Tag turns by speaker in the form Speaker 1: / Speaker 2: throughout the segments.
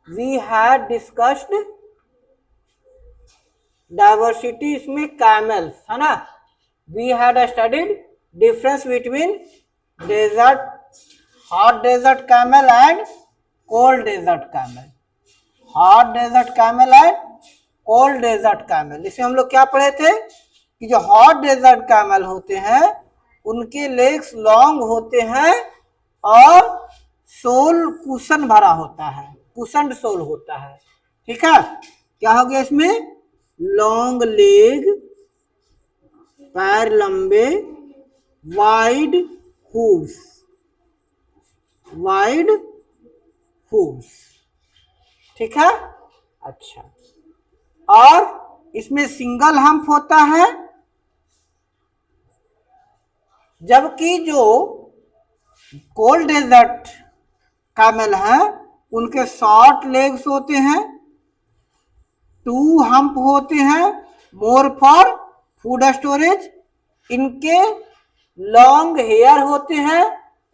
Speaker 1: We had discussed diversity, इसमें camels है ना। We had studied difference between desert, hot desert camel and cold desert camel, hot desert camel and cold desert camel. इसमें हम लोग क्या पढ़े थे कि जो हॉट डेजर्ट कैमल होते हैं उनके लेग्स लॉन्ग होते हैं और सोल कुशन भरा होता है, कुशनड सोल होता है। ठीक है, क्या हो गया इसमें, लॉन्ग लेग, पैर लंबे, वाइड हूव्स, वाइड हूव्स। ठीक है, अच्छा, और इसमें सिंगल हम्प होता है, जबकि जो कोल्ड डेजर्ट कैमल है उनके शॉर्ट लेग्स होते हैं, टू हम्प होते हैं, मोर फॉर फूड स्टोरेज, इनके लॉन्ग हेयर होते हैं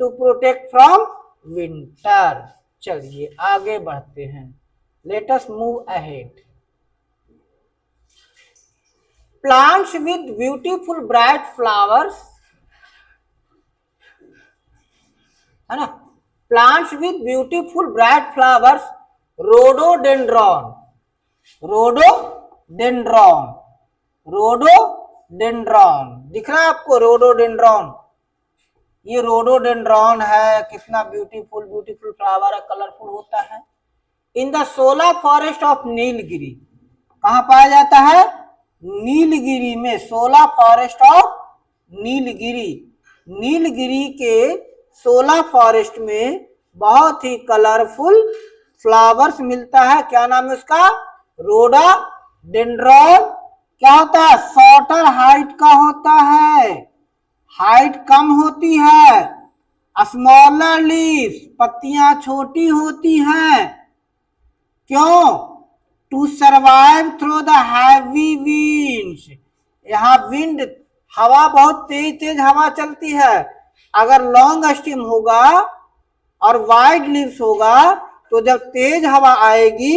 Speaker 1: टू प्रोटेक्ट फ्रॉम विंटर। चलिए आगे बढ़ते हैं, let us move ahead. Plants with beautiful bright flowers, है ना, plants with beautiful bright flowers, rhododendron, rhododendron, rhododendron दिख रहा है आपको, रोडोडेंड्रॉन, ये रोडोडेंड्रॉन है, कितना ब्यूटीफुल ब्यूटीफुल फ्लावर है, कलरफुल होता है। इन द सोला फॉरेस्ट ऑफ नीलगिरी, कहां पाया जाता है, नीलगिरी में, सोला फॉरेस्ट ऑफ नीलगिरी, नीलगिरी के सोला फॉरेस्ट में बहुत ही कलरफुल फ्लावर्स मिलता है। क्या नाम है उसका, रोडोडेंड्रॉन। क्या होता है, शॉर्टर हाइट का होता है, हाइट कम होती है, स्मॉलर लीव्स, पत्तियां छोटी होती हैं, क्यों, to survive through the heavy winds, यहाँ विंड, हवा बहुत तेज तेज हवा चलती है, अगर लॉन्ग स्टिम होगा और वाइड लीव्स होगा तो जब तेज हवा आएगी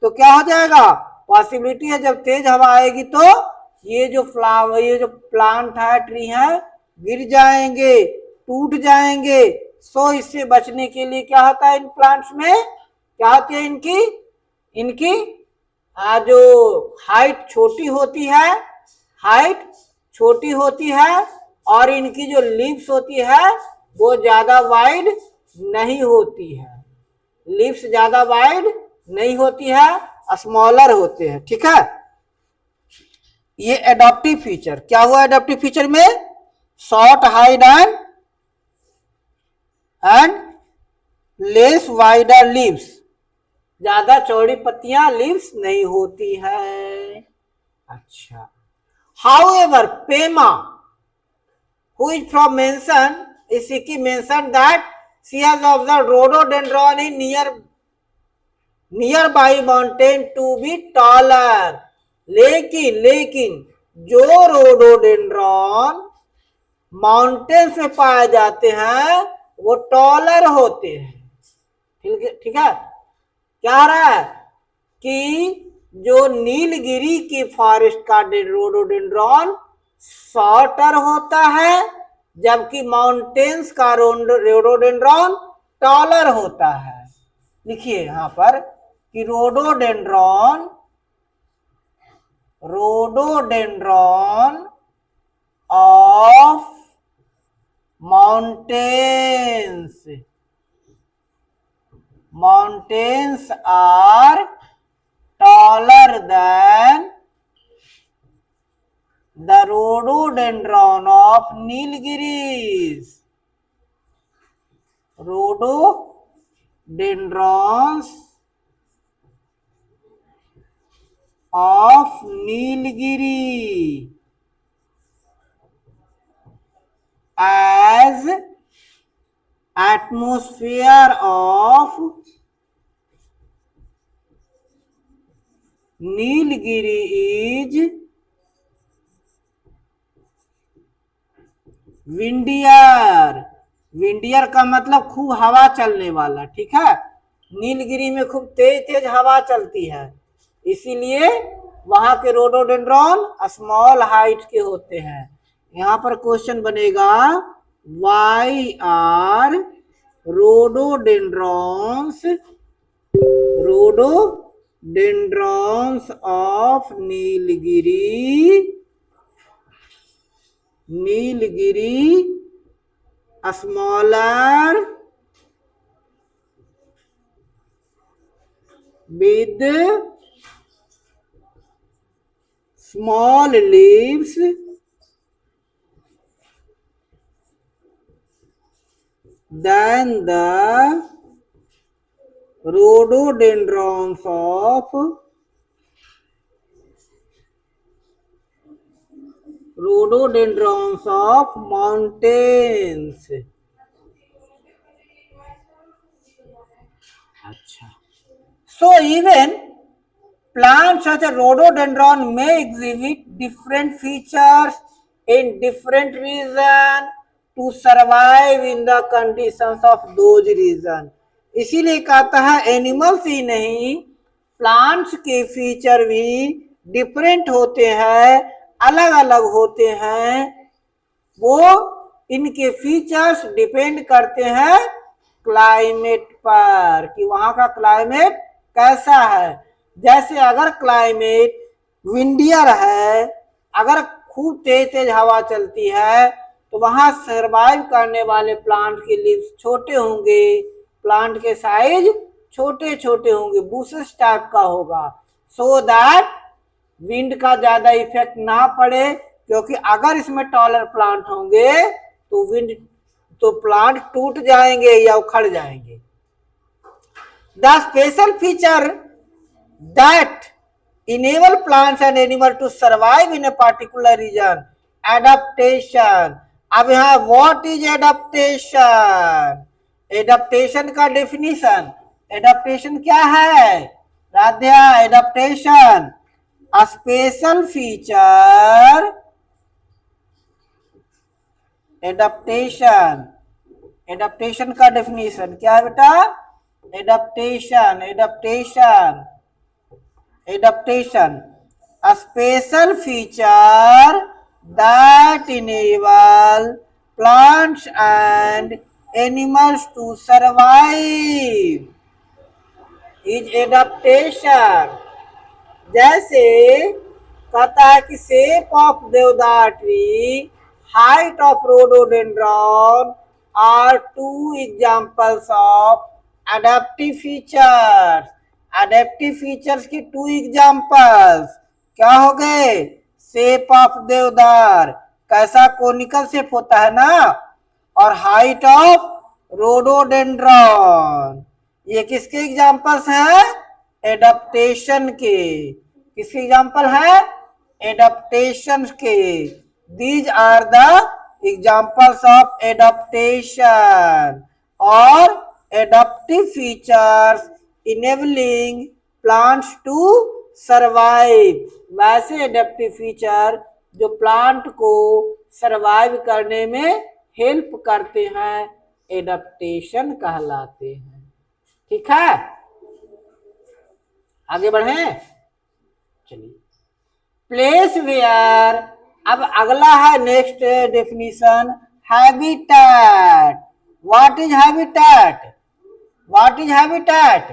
Speaker 1: तो क्या हो जाएगा, पॉसिबिलिटी है जब तेज हवा आएगी तो ये जो फ्लावर, ये जो प्लांट है, ट्री है, गिर जाएंगे, टूट जाएंगे। सो इससे बचने के लिए क्या होता है, इन प्लांट्स में क्या होती है, इनकी इनकी जो हाइट छोटी होती है, हाइट छोटी होती है, और इनकी जो लीव्स होती है वो ज्यादा वाइड नहीं होती है, लीव्स ज्यादा वाइड नहीं होती है, स्मॉलर होते हैं। ठीक है, ये एडॉप्टिव फीचर, क्या हुआ एडॉप्टिव फीचर में, short height and less wider leaves, ज्यादा चौड़ी पत्तियां, लीव्स नहीं होती है। अच्छा, however Pema who is from mention is she mentioned that she has observed rhododendron in nearby mountain to be taller, लेकिन जो रोडोडेंड्रॉन माउंटेन्स में पाए जाते हैं वो टॉलर होते हैं। ठीक है, क्या रहा है कि जो नीलगिरी की फॉरेस्ट का रोडोडेंड्रॉन शॉर्टर होता है, जबकि माउंटेन्स का रोडोडेंड्रॉन टॉलर होता है। लिखिए यहां पर कि rhododendron of mountains are taller than the rhododendron of Nilgiris, rhododendrons of Nilgiri as atmosphere of Nilgiri is विंडियर, विंडियर का मतलब खूब हवा चलने वाला। ठीक है, नीलगिरी में खूब तेज तेज हवा चलती है, इसीलिए वहां के रोडोडेंड्रॉन स्मॉल हाइट के होते हैं। यहाँ पर क्वेश्चन बनेगा why are rhododendrons of Nilgiri smaller with small leaves than the rhododendrons of mountains। अच्छा, so even plants such as rhododendron may exhibit different features in different regions to survive in the conditions of those regions। इसीलिए कहता है animals ही नहीं, plants के feature भी different होते हैं, अलग अलग होते हैं। वो इनके फीचर्स डिपेंड करते हैं क्लाइमेट पर, कि वहां का क्लाइमेट कैसा है। जैसे अगर क्लाइमेट विंडियर है, अगर खूब तेज तेज हवा चलती है, तो वहां सरवाइव करने वाले प्लांट के लीव्स छोटे होंगे, प्लांट के साइज छोटे छोटे होंगे, बुशेस टाइप का होगा, सो दैट विंड का ज्यादा इफेक्ट ना पड़े। क्योंकि अगर इसमें टॉलर प्लांट होंगे तो प्लांट टूट जाएंगे या उखड़ जाएंगे। The special feature that enable plants and animal to survive in a particular region, adaptation। अब यहाँ what is adaptation? एडाप्टेशन का डेफिनेशन, एडाप्टेशन क्या है Radhya? Adaptation a special feature, adaptation का डेफिनेशन क्या है बेटा? Adaptation a special feature that enable plants and animals to survive is adaptation। जैसे कहता है कि shape of deodar tree, height of rhododendron are two examples of adaptive features. Adaptive features की two examples क्या हो गए? शेप ऑफ देवदार, कैसा कोनिकल शेप होता है ना, और हाइट ऑफ रोडोडेंड्रॉन, ये किसके एग्जांपल्स हैं? एडाप्टेशन के। किसके एग्जांपल है? एडाप्टेशन के। These are the examples of adaptation और adaptive features enabling plants to survive. वैसे एडाप्टिव फीचर जो प्लांट को सरवाइव करने में हेल्प करते हैं, एडाप्टेशन कहलाते हैं। ठीक है, आगे बढ़े, चलिए। प्लेस वेयर, अब अगला है next definition, habitat. What is habitat? What is habitat?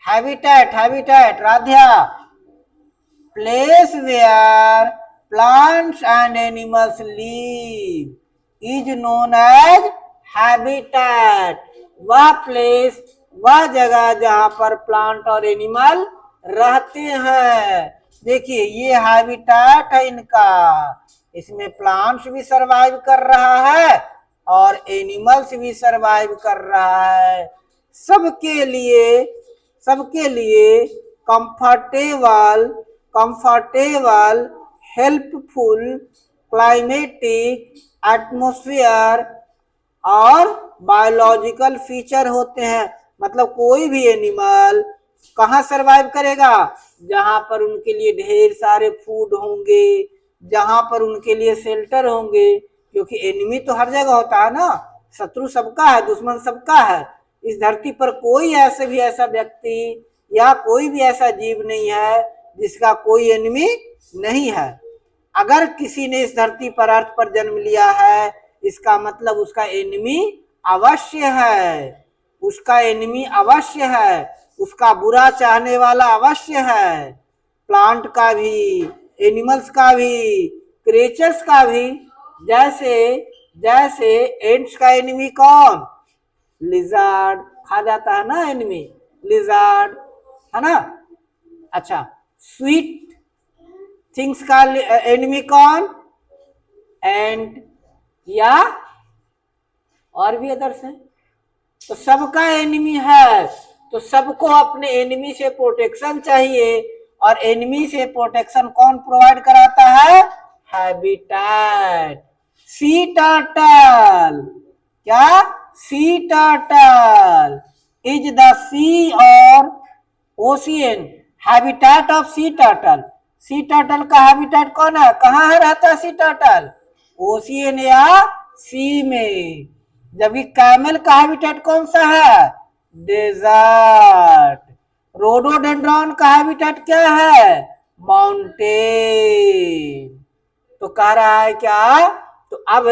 Speaker 1: Habitat राध्या, place where plants and animals live is known as habitat. वह प्लेस, वह जगह जहां पर प्लांट और एनिमल रहते हैं। देखिए ये हैबिटेट है इनका, इसमें प्लांट्स भी सरवाइव कर रहा है और एनिमल्स भी सरवाइव कर रहा है। सबके लिए कंफर्टेबल हेल्पफुल क्लाइमेटिक एटमॉस्फेयर और बायोलॉजिकल फीचर होते हैं। मतलब कोई भी एनिमल कहाँ सरवाइव करेगा? जहां पर उनके लिए ढेर सारे फूड होंगे, जहां पर उनके लिए शेल्टर होंगे, क्योंकि एनिमी तो हर जगह होता है ना, शत्रु सबका है, दुश्मन सबका है। इस धरती पर कोई ऐसा व्यक्ति या कोई भी ऐसा जीव नहीं है जिसका कोई एनिमी नहीं है। अगर किसी ने इस धरती पर अर्थ पर जन्म लिया है, इसका मतलब उसका एनिमी अवश्य है, उसका एनिमी अवश्य है, उसका बुरा चाहने वाला अवश्य है। प्लांट का भी, एनिमल्स का भी, क्रिएचर्स का भी। जैसे जैसे एंट्स का एनिमी कौन? लिजर्ड, खा जाता है ना एनिमी, लिजर्ड, है ना। अच्छा, स्वीट थिंग्स का एनिमी कौन? एंट, या और भी अदर्स हैं। तो सबका एनिमी है, तो सबको अपने एनिमी से प्रोटेक्शन चाहिए, और एनिमी से प्रोटेक्शन कौन प्रोवाइड कराता है? हैबिटेट। सी टर्टल, क्या? सी टर्टल इज द सी और ocean habitat of sea turtle. Sea turtle का हैबिटेट कौन है? कहाँ है रहता है सी टर्टल? ओशियन या सी में। जबकि कैमल का हैबिटेट कौन सा है? डेजर्ट। रोडोडेंड्रॉन का हैबिटेट क्या है? माउंटेन। तो कह रहा है क्या? तो अब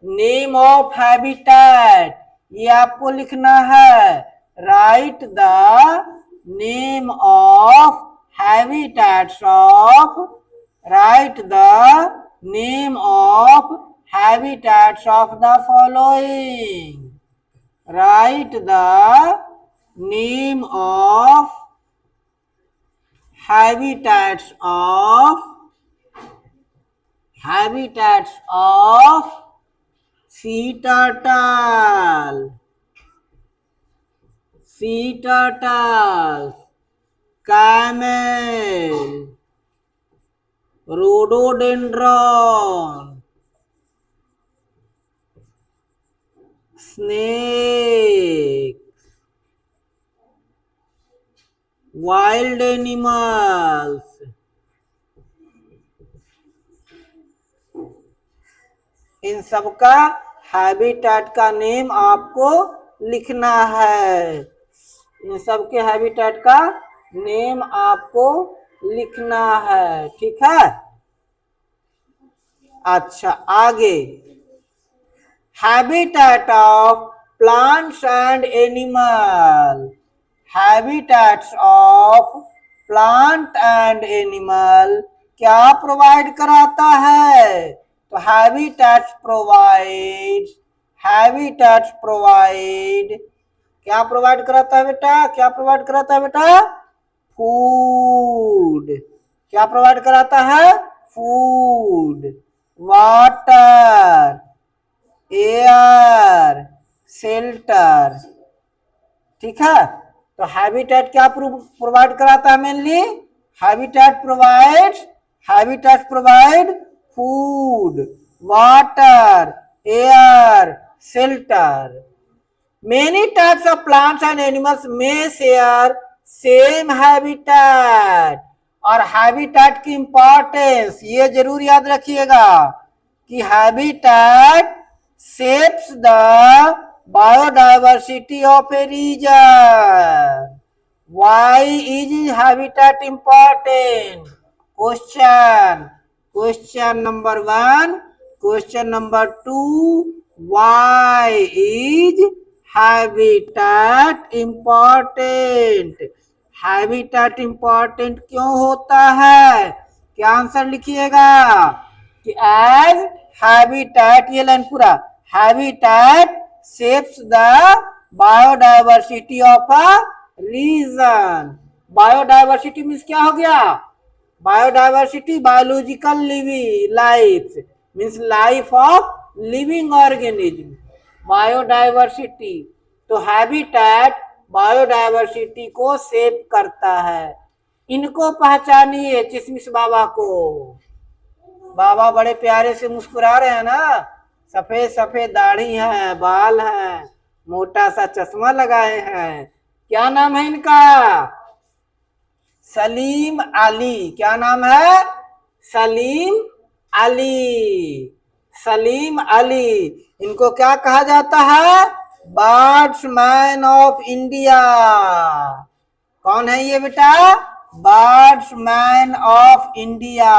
Speaker 1: नेम ऑफ हैबिटेट ये आपको लिखना है। Right the name of habitats of, right the name of habitats of the following. Write the name of habitats of sea turtle, camel, rhododendron, snake, wild animals, इन सबका हैबिटेट का name आपको लिखना है। इन सबके हैबिटेट का नेम आपको लिखना है, ठीक है। अच्छा, आगे habitat of plants and animal, habitats of plant and animal क्या प्रोवाइड कराता है? तो habitats provide क्या प्रोवाइड कराता है बेटा? क्या प्रोवाइड कराता है बेटा? फूड। क्या प्रोवाइड कराता है? फूड, वाटर, एयर, शेल्टर, ठीक है। तो हैबिटेट क्या प्रोवाइड कराता है? Mainly habitat provide food, water, air, shelter. Many types of plants and animals में शेयर सेम हैबिटेट। और हैबिटेट की इंपॉर्टेंस ये जरूर याद रखिएगा कि habitat shapes the biodiversity of a region. Why is habitat important? Question number 1. Question number 2. Why is habitat important? Habitat important क्यों होता है? क्या आंसर लिखिएगा कि as habitat, ये लाइन पूरा, habitat shapes the biodiversity of a region. Biodiversity means क्या हो गया? Biodiversity biological living life means life of living organism, biodiversity. तो हैबिटेट बायोडाइवर्सिटी को सेव करता है। इनको पहचानिए, चिशमिश बाबा को। बाबा बड़े प्यारे से मुस्कुरा रहे हैं ना, सफेद सफेद दाढ़ी है, बाल है, मोटा सा चश्मा लगाए हैं। क्या नाम है इनका? सलीम अली। क्या नाम है? सलीम अली। सलीम अली। इनको क्या कहा जाता है? बर्ड्समैन ऑफ इंडिया। कौन है ये बेटा? बर्ड्समैन ऑफ इंडिया।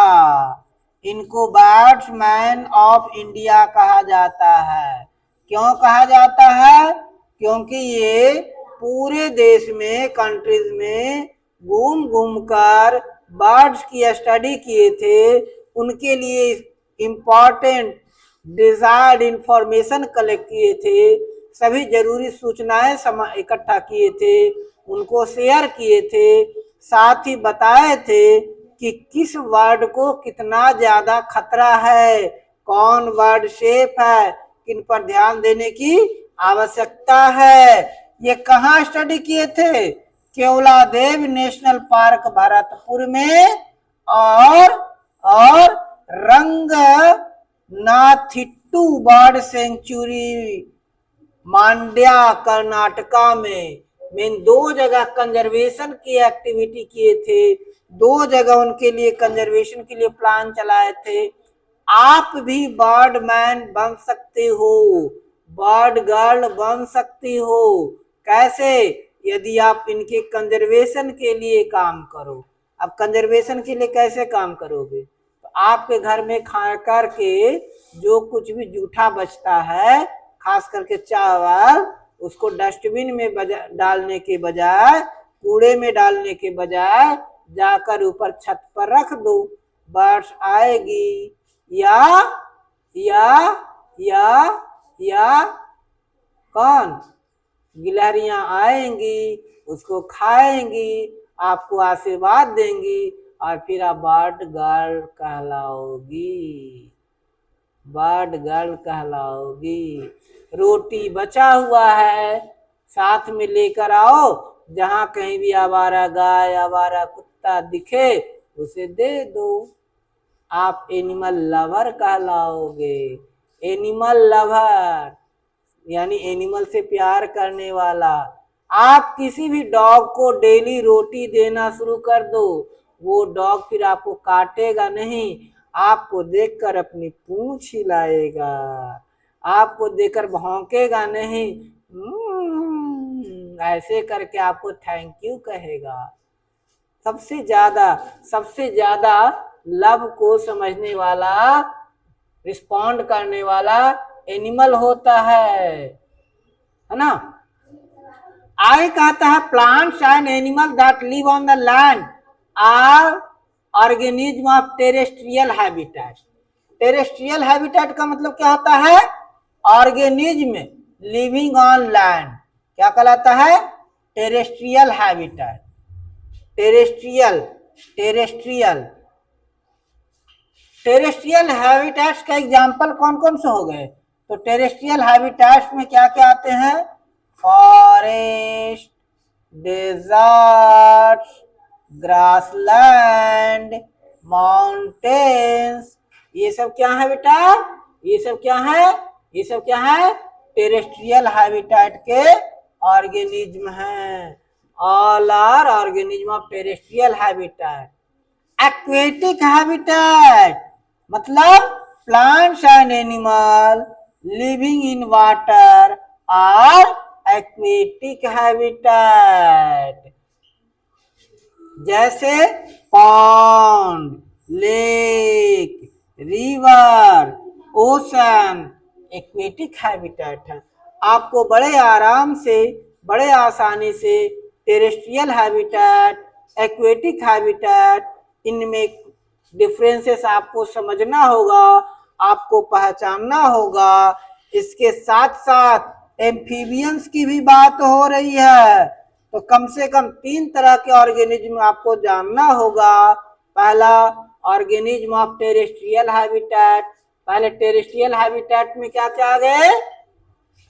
Speaker 1: इनको बर्ड्समैन ऑफ इंडिया कहा जाता है। क्यों कहा जाता है? क्योंकि ये पूरे देश में, कंट्रीज में घूम घूम कर बर्ड्स की स्टडी किए थे। उनके लिए इम्पोर्टेंट डिजायर्ड इंफॉर्मेशन कलेक्ट किए थे, सभी जरूरी सूचनाएं इकट्ठा किए थे, उनको शेयर किए थे, साथ ही बताए थे कि किस वर्ड को कितना ज्यादा खतरा है, कौन वर्ड सेफ है, किन पर ध्यान देने की आवश्यकता है। ये कहाँ स्टडी किए थे? केवलादेव नेशनल पार्क भरतपुर में और रंगनाथिट्टू बर्ड सेंचुरी मांड्या कर्नाटका में। मेन दो जगह कंजर्वेशन की एक्टिविटी किए थे, दो जगह उनके लिए कंजर्वेशन के लिए प्लान चलाए थे। आप भी बर्ड मैन बन सकते हो, बर्ड गर्ल बन सकती हो। कैसे? यदि आप इनके कंजर्वेशन के लिए काम करो। अब कंजर्वेशन के लिए कैसे काम करोगे? तो आपके घर में खा करके जो कुछ भी जूठा बचता है, खास करके चावल, उसको डस्टबिन में डालने के बजाय, कूड़े में डालने के बजाय जाकर ऊपर छत पर रख दो। बर्ड्स आएगी या कौन? गिलहरियां आएंगी, उसको खाएंगी, आपको आशीर्वाद देंगी और फिर आप बर्ड गर्ल कहलाओगी, बर्ड गर्ल कहलाओगी। रोटी बचा हुआ है, साथ में लेकर आओ, जहां कहीं भी आवारा गाय, आवारा कुत्ता दिखे उसे दे दो। आप एनिमल लवर कहलाओगे। एनिमल लवर यानी एनिमल से प्यार करने वाला। आप किसी भी डॉग को डेली रोटी देना शुरू कर दो, वो डॉग फिर आपको काटेगा नहीं, आपको देखकर अपनी पूंछ हिलाएगा, आपको देखकर भौंकेगा नहीं, ऐसे करके आपको थैंक यू कहेगा। सबसे ज्यादा लव को समझने वाला, रिस्पॉन्ड करने वाला एनिमल होता है ना। आगे कहता है plants and animal that live on the land are organism of terrestrial habitat. Terrestrial habitat का मतलब क्या होता है? Organism living on land. क्या कहलाता है? Terrestrial habitat. टेरेस्ट्रियल हैबिटेट्स का एग्जांपल कौन कौन से हो गए? तो टेरेस्ट्रियल हैबिटेट्स में क्या क्या आते हैं? फॉरेस्ट, डेजर्ट्स, ग्रासलैंड, माउंटेन्स, ये सब क्या है बेटा? ये सब क्या है? टेरेस्ट्रियल हैबिटेट के ऑर्गेनिज्म हैं। All are organism of terrestrial habitat. Aquatic habitat मतलब plants and animal living in water are aquatic habitat. जैसे pond, lake, river, ocean aquatic habitat है। आपको बड़े आराम से, बड़े आसानी से टेरेस्ट्रियल हैबिटेट, एक्वेटिक हैबिटेट, इनमें डिफरेंसेस आपको समझना होगा, आपको पहचानना होगा। इसके साथ साथ एम्फीबियंस की भी बात हो रही है, तो कम से कम 3 तरह के ऑर्गेनिज्म आपको जानना होगा। पहला ऑर्गेनिज्म ऑफ टेरेस्ट्रियल हैबिटेट। पहले टेरेस्ट्रियल हैबिटेट में क्या क्या आ गए?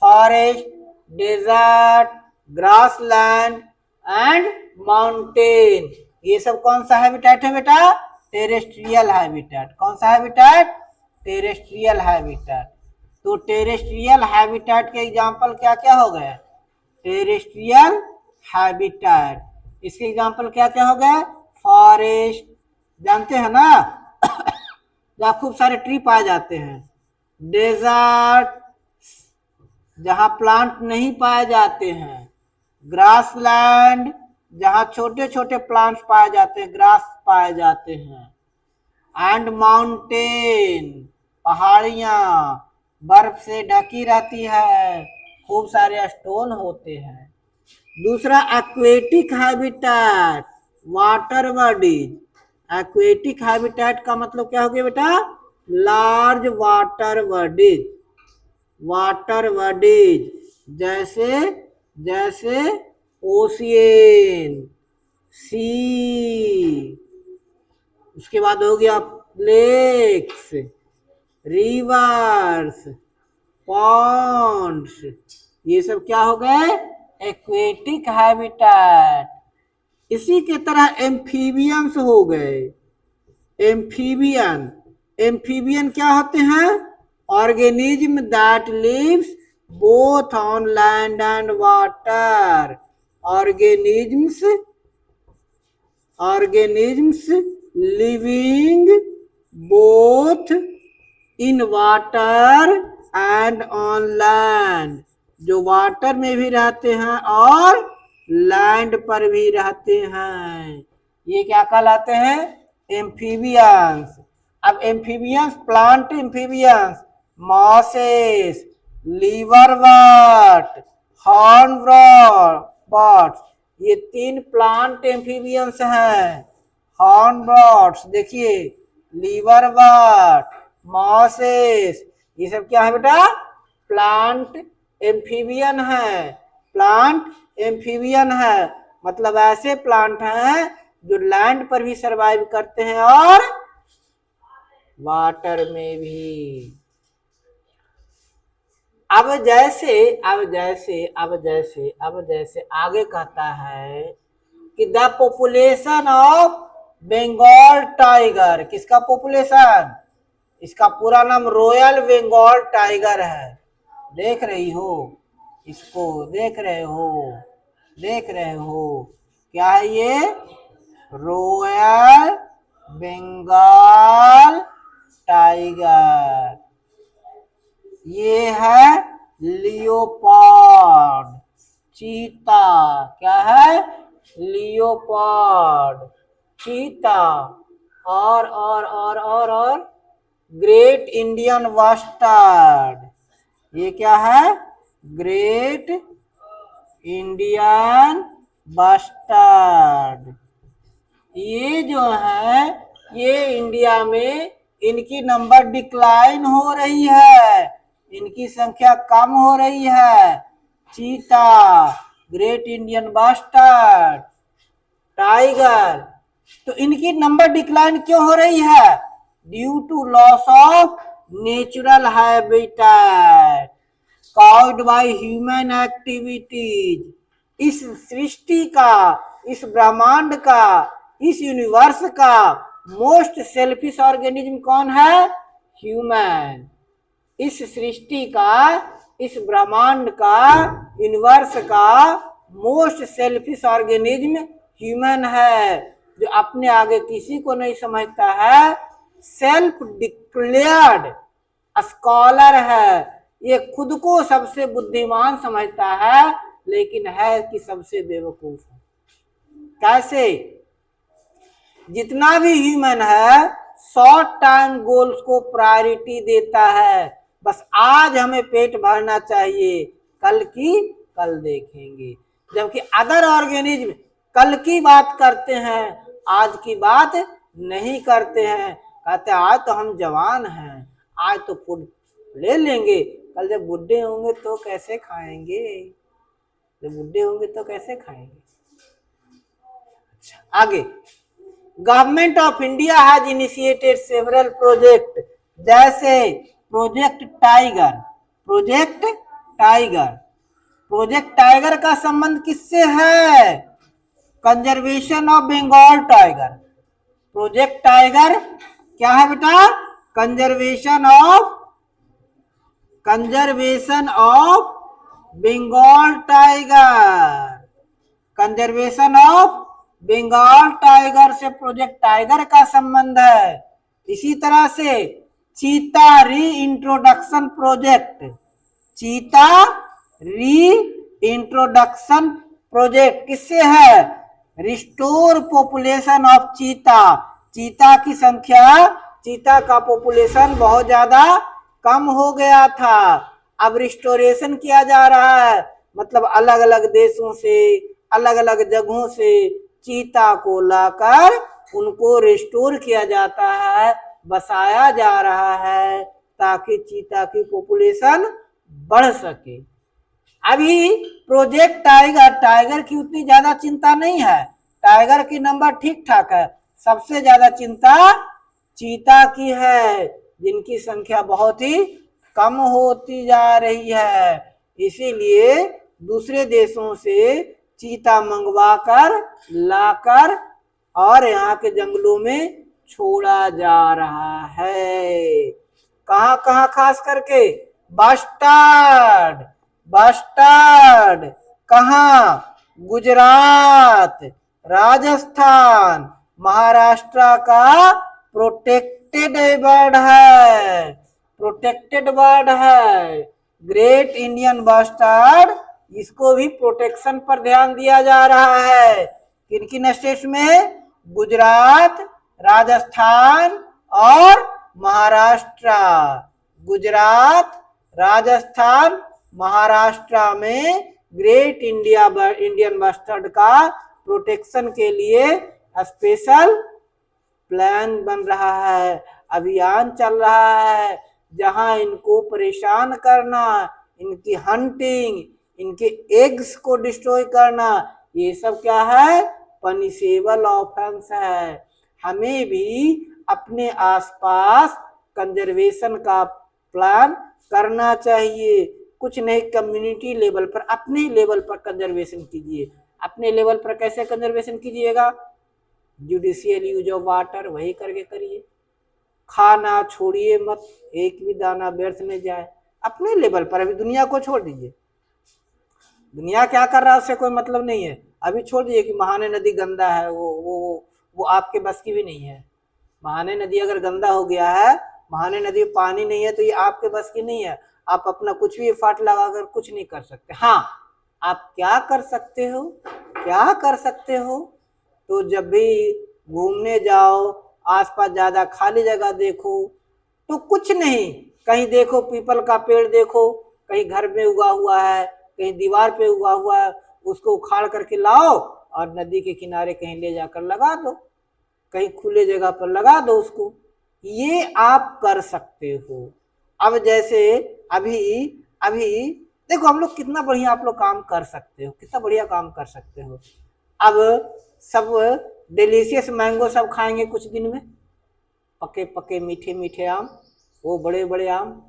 Speaker 1: Forest, desert, grassland and mountain. ये सब कौन सा हैबिटेट है बेटा? Terrestrial habitat. कौन सा हैबिटेट? Terrestrial habitat. तो टेरेस्ट्रियल हैबिटेट के एग्जांपल क्या क्या हो गए? टेरेस्ट्रियल हैबिटेट, इसके एग्जांपल क्या क्या हो गए? फॉरेस्ट, जानते हैं ना जहाँ खूब सारे ट्री पाए जाते हैं। डेजर्ट, जहां प्लांट नहीं पाए जाते हैं, ग्रासलैंड जहां छोटे छोटे प्लांट्स पाए जाते हैं, ग्रास पाए जाते हैं, एंड माउंटेन पहाड़ियां बर्फ से ढकी रहती है, खूब सारे स्टोन होते हैं। दूसरा aquatic habitat, water bodies. Aquatic habitat का मतलब क्या हो गया बेटा? Large water bodies, water bodies जैसे जैसे ओशियन, सी, उसके बाद हो गया लेक्स, रिवर्स, पॉन्ड्स, ये सब क्या हो गए? Aquatic habitat. इसी के तरह एम्फीबियंस हो गए। एम्फीबियन, एम्फीबियन क्या होते हैं? Organism that lives both on land and water. Organisms, organisms living both in water and on land, जो वाटर में भी रहते हैं और लैंड पर भी रहते हैं, ये क्या कहलाते हैं? एम्फीबियंस। अब एम्फीबियंस, प्लांट एम्फीबियंस, मॉसेस, लीवरवर्ट, हॉर्नब्लॉट्स, ये 3 प्लांट एम्फीबियंस हैं। हॉर्नब्लॉट्स देखिए, लीवरवर्ट, मॉसेस, ये सब क्या है बेटा? प्लांट एम्फीबियन है। प्लांट एम्फीबियन है मतलब ऐसे प्लांट हैं जो लैंड पर भी सरवाइव करते हैं और वाटर में भी। अब जैसे आगे कहता है कि the population of Bengal tiger, किसका पॉपुलेशन? इसका पूरा नाम रॉयल बंगाल टाइगर है। देख रही हो इसको, देख रहे हो क्या है ये? Royal Bengal tiger. ये है लियोपार्ड, चीता। क्या है? लियोपार्ड, चीता। और ग्रेट इंडियन बस्टर्ड। ये क्या है? Great Indian bustard. ये जो है, ये इंडिया में इनकी नंबर डिक्लाइन हो रही है, इनकी संख्या कम हो रही है। चीता, ग्रेट इंडियन बस्टर्ड, टाइगर, तो इनकी नंबर डिक्लाइन क्यों हो रही है? Due to loss of natural habitat caused by human activities। इस सृष्टि का, इस ब्रह्मांड का, इस यूनिवर्स का मोस्ट सेल्फिश ऑर्गेनिज्म कौन है? ह्यूमन। इस सृष्टि का, इस ब्रह्मांड का, यूनिवर्स का मोस्ट सेल्फिश ऑर्गेनिज्म ह्यूमन है, जो अपने आगे किसी को नहीं समझता है। सेल्फ डिक्लेयर्ड स्कॉलर है, ये खुद को सबसे बुद्धिमान समझता है लेकिन है कि सबसे बेवकूफ है। कैसे? जितना भी ह्यूमन है शॉर्ट टर्म गोल्स को प्रायोरिटी देता है, बस आज हमें पेट भरना चाहिए, कल की कल देखेंगे। जबकि अदर ऑर्गेनिज्म कल की बात करते हैं, आज की बात नहीं करते हैं। कहते हैं आज तो हम जवान हैं, आज तो फूड ले लेंगे, कल जब बुढ़े होंगे तो कैसे खाएंगे, जब बुढ़े होंगे तो कैसे खाएंगे। अच्छा, आगे government of India has initiated several project, जैसे project tiger. Project tiger, project tiger का संबंध किससे है? Conservation of Bengal tiger. Project tiger क्या है बेटा? Conservation of Bengal tiger. Conservation of Bengal tiger से प्रोजेक्ट टाइगर का संबंध है। इसी तरह से चीता री इंट्रोडक्शन प्रोजेक्ट, चीता री इंट्रोडक्शन प्रोजेक्ट किससे है? रिस्टोर पॉपुलेशन ऑफ चीता। चीता की संख्या, चीता का पॉपुलेशन बहुत ज्यादा कम हो गया था, अब रिस्टोरेशन किया जा रहा है, मतलब अलग अलग देशों से, अलग अलग जगहों से चीता को लाकर उनको रिस्टोर किया जाता है, बसाया जा रहा है, ताकि चीता की पॉपुलेशन बढ़ सके। अभी प्रोजेक्ट टाइगर, टाइगर की उतनी ज्यादा चिंता नहीं है, टाइगर की नंबर ठीक ठाक है, सबसे ज्यादा चिंता चीता की है, जिनकी संख्या बहुत ही कम होती जा रही है। इसीलिए दूसरे देशों से चीता मंगवाकर लाकर और यहाँ के जंगलों में छोड़ा जा रहा है। कहाँ कहाँ? खास करके बस्टर्ड, बस्टर्ड कहाँ? गुजरात, राजस्थान, महाराष्ट्र का प्रोटेक्टेड बर्ड है, प्रोटेक्टेड बर्ड है ग्रेट इंडियन बस्टर्ड। इसको भी प्रोटेक्शन पर ध्यान दिया जा रहा है। किन किन स्टेट्स में? गुजरात, राजस्थान और महाराष्ट्र। गुजरात, राजस्थान, महाराष्ट्र में ग्रेट इंडियन बस्टर्ड का प्रोटेक्शन के लिए स्पेशल प्लान बन रहा है, अभियान चल रहा है, जहां इनको परेशान करना, इनकी हंटिंग, इनके एग्स को डिस्ट्रॉय करना, ये सब क्या है? पनिशेबल ऑफेंस है। हमें भी अपने आसपास कंजर्वेशन का प्लान करना चाहिए। कुछ नहीं, कम्युनिटी लेवल पर, अपने लेवल पर कंजर्वेशन कीजिए। अपने लेवल पर कैसे कंजर्वेशन कीजिएगा? जुडिशियल यूज ऑफ वाटर वही करके करिए, खाना छोड़िए मत, एक भी दाना व्यर्थ नहीं जाए, अपने लेवल पर। अभी दुनिया को छोड़ दीजिए, दुनिया क्या कर रहा है उससे कोई मतलब नहीं है। अभी छोड़ दीजिए कि महाने नदी गंदा है, वो आपके बस की भी नहीं है। महाने नदी अगर गंदा हो गया है, महाने नदी में पानी नहीं है, तो ये आपके बस की नहीं है। आप अपना कुछ भी एफर्ट लगाकर कुछ नहीं कर सकते। हाँ, आप क्या कर सकते हो? क्या कर सकते हो? तो जब भी घूमने जाओ, आसपास ज्यादा खाली जगह देखो, तो कुछ नहीं, कहीं देखो पीपल का पेड़ देखो, कहीं घर में उगा हुआ है, कहीं दीवार पे उगा हुआ है, उसको उखाड़ करके लाओ और नदी के किनारे कहीं ले जाकर लगा दो, कहीं खुले जगह पर लगा दो उसको। ये आप कर सकते हो। अब जैसे अभी अभी देखो हम लोग कितना बढ़िया, आप लोग काम कर सकते हो, कितना बढ़िया काम कर सकते हो। अब सब डिलीशियस मैंगो सब खाएंगे कुछ दिन में, पके पके मीठे मीठे आम, वो बड़े बड़े आम।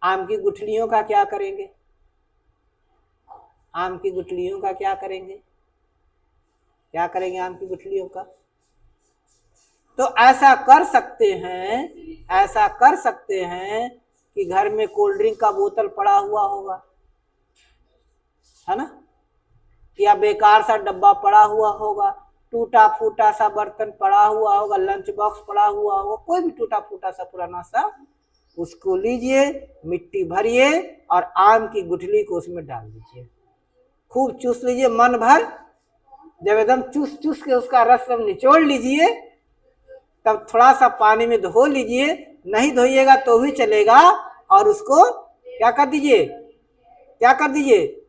Speaker 1: आम की गुठलियों का क्या करेंगे? आम की गुठलियों का क्या करेंगे? क्या करेंगे आम की गुठलियों का? तो ऐसा कर सकते हैं, ऐसा कर सकते हैं कि घर में कोल्ड ड्रिंक का बोतल पड़ा हुआ होगा, है ना, या बेकार सा डब्बा पड़ा हुआ होगा, टूटा फूटा सा बर्तन पड़ा हुआ होगा, लंच बॉक्स पड़ा हुआ होगा, कोई भी टूटा फूटा सा पुराना सा, उसको लीजिए, मिट्टी भरिए और आम की गुठली को उसमें डाल दीजिए, खूब चूस लीजिए मन भर। जब एकदम चूस चूस के उसका रस सब निचोड़ लीजिए, तब थोड़ा सा पानी में धो लीजिए, नहीं धोइएगा तो भी चलेगा, और उसको क्या कर दीजिए? क्या कर दीजिए?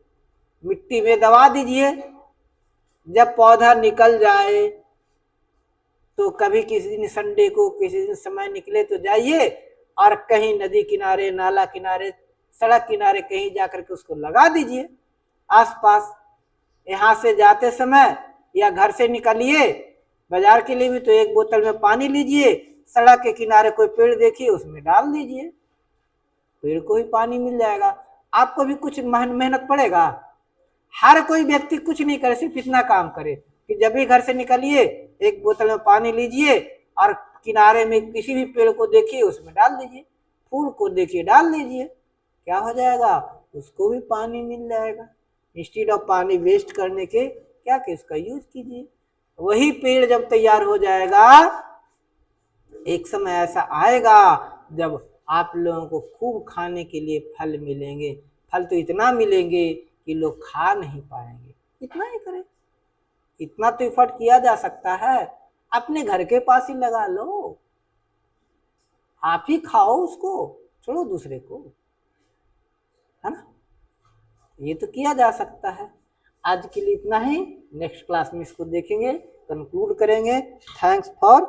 Speaker 1: मिट्टी में दबा दीजिए। जब पौधा निकल जाए तो कभी किसी दिन संडे को, किसी दिन समय निकले तो जाइए और कहीं नदी किनारे, नाला किनारे, सड़क किनारे कहीं जाकर के उसको लगा दीजिए आसपास। यहाँ से जाते समय या घर से निकलिए बाजार के लिए भी, तो एक बोतल में पानी लीजिए, सड़क के किनारे कोई पेड़ देखिए उसमें डाल दीजिए, पेड़ को भी पानी मिल जाएगा, आपको भी कुछ मेहनत पड़ेगा। हर कोई व्यक्ति कुछ नहीं करे, सिर्फ इतना काम करे कि जब भी घर से निकलिए एक बोतल में पानी लीजिए और किनारे में किसी भी पेड़ को देखिए उसमें डाल दीजिए, फूल को देखिए डाल दीजिए, क्या हो जाएगा? उसको भी पानी मिल जाएगा। इंस्टेड ऑफ पानी वेस्ट करने के क्या कि उसका यूज कीजिए। वही पेड़ जब तैयार हो जाएगा, एक समय ऐसा आएगा जब आप लोगों को खूब खाने के लिए फल मिलेंगे। फल तो इतना मिलेंगे कि लोग खा नहीं पाएंगे। इतना ही करें, इतना तो एफर्ट किया जा सकता है। अपने घर के पास ही लगा लो, आप ही खाओ उसको, छोड़ो दूसरे को, है ना। ये तो किया जा सकता है। आज के लिए इतना ही, नेक्स्ट क्लास में इसको देखेंगे, कंक्लूड करेंगे। Thanks for